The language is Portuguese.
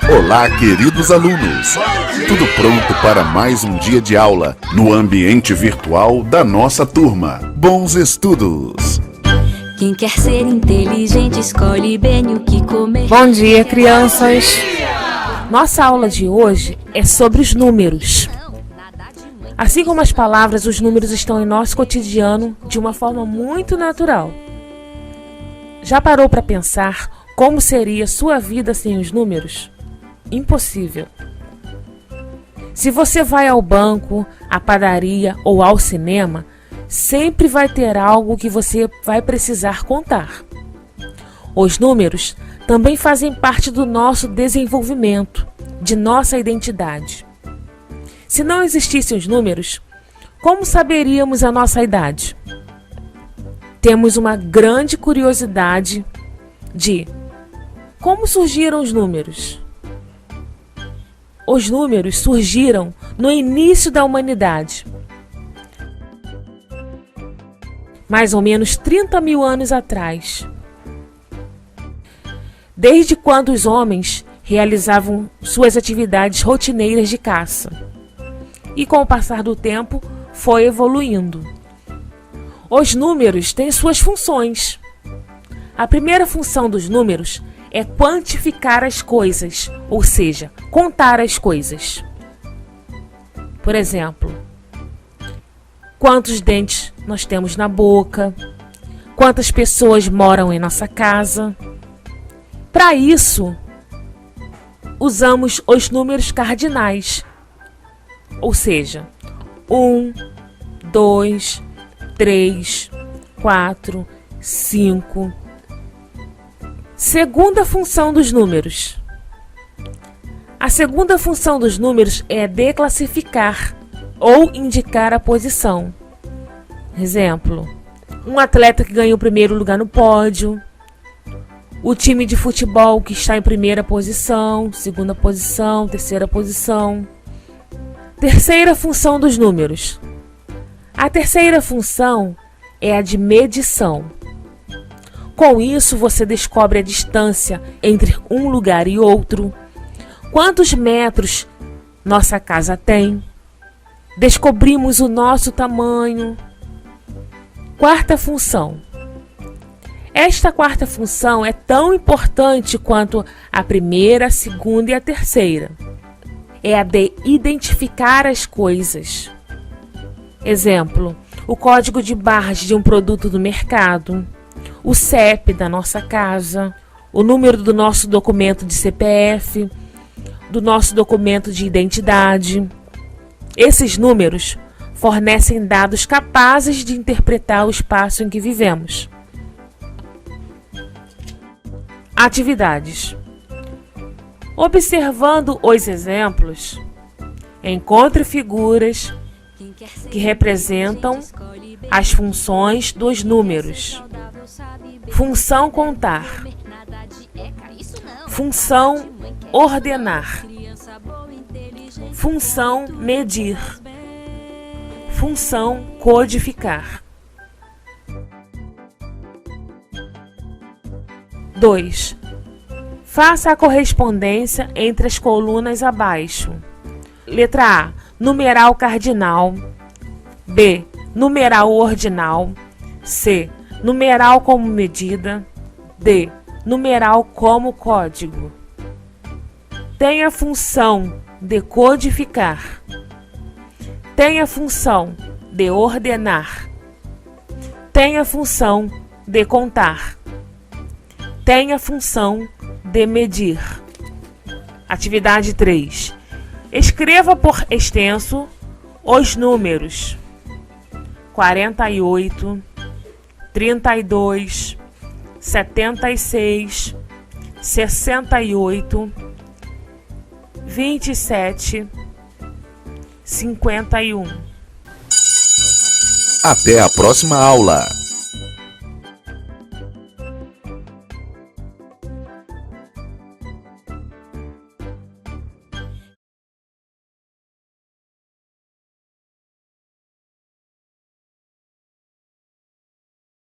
Olá, queridos alunos! Tudo pronto para mais um dia de aula no ambiente virtual da nossa turma. Bons estudos! Quem quer ser inteligente escolhe bem o que comer. Bom dia, crianças! Nossa aula de hoje é sobre os números. Assim como as palavras, os números estão em nosso cotidiano de uma forma muito natural. Já parou para pensar como seria sua vida sem os números? Impossível. Se você vai ao banco, à padaria ou ao cinema, sempre vai ter algo que você vai precisar contar. Os números também fazem parte do nosso desenvolvimento, de nossa identidade. Se não existissem os números, como saberíamos a nossa idade? Temos uma grande curiosidade de como surgiram os números. Os números surgiram no início da humanidade, mais ou menos 30 mil anos atrás. Desde quando os homens realizavam suas atividades rotineiras de caça. E com o passar do tempo, foi evoluindo. Os números têm suas funções. A primeira função dos números é quantificar as coisas, ou seja, contar as coisas. Por exemplo, quantos dentes nós temos na boca, quantas pessoas moram em nossa casa. Para isso, usamos os números cardinais, ou seja, 1, 2, 3, 4, 5. Segunda função dos números. A segunda função dos números é declassificar ou indicar a posição. Exemplo, um atleta que ganhou o primeiro lugar no pódio, o time de futebol que está em primeira posição, segunda posição, terceira posição. Terceira função dos números. A terceira função é a de medição. Com isso, você descobre a distância entre um lugar e outro, quantos metros nossa casa tem, descobrimos o nosso tamanho. Quarta função. Esta quarta função é tão importante quanto a primeira, a segunda e a terceira. É a de identificar as coisas. Exemplo, o código de barras de um produto do mercado, o CEP da nossa casa, o número do nosso documento de CPF, do nosso documento de identidade. Esses números fornecem dados capazes de interpretar o espaço em que vivemos. Atividades. Observando os exemplos, encontre figuras que representam as funções dos números. Função contar. Função ordenar. Função medir. Função codificar. 2. Faça a correspondência entre as colunas abaixo. Letra A. Numeral cardinal. B. Numeral ordinal. C. Numeral como medida. D. Numeral como código. Tem a função de codificar. Tem a função de ordenar. Tem a função de contar. Tem a função de medir. Atividade 3. Escreva por extenso os números 48, 32, 76, 68, 27, 51. Até a próxima aula!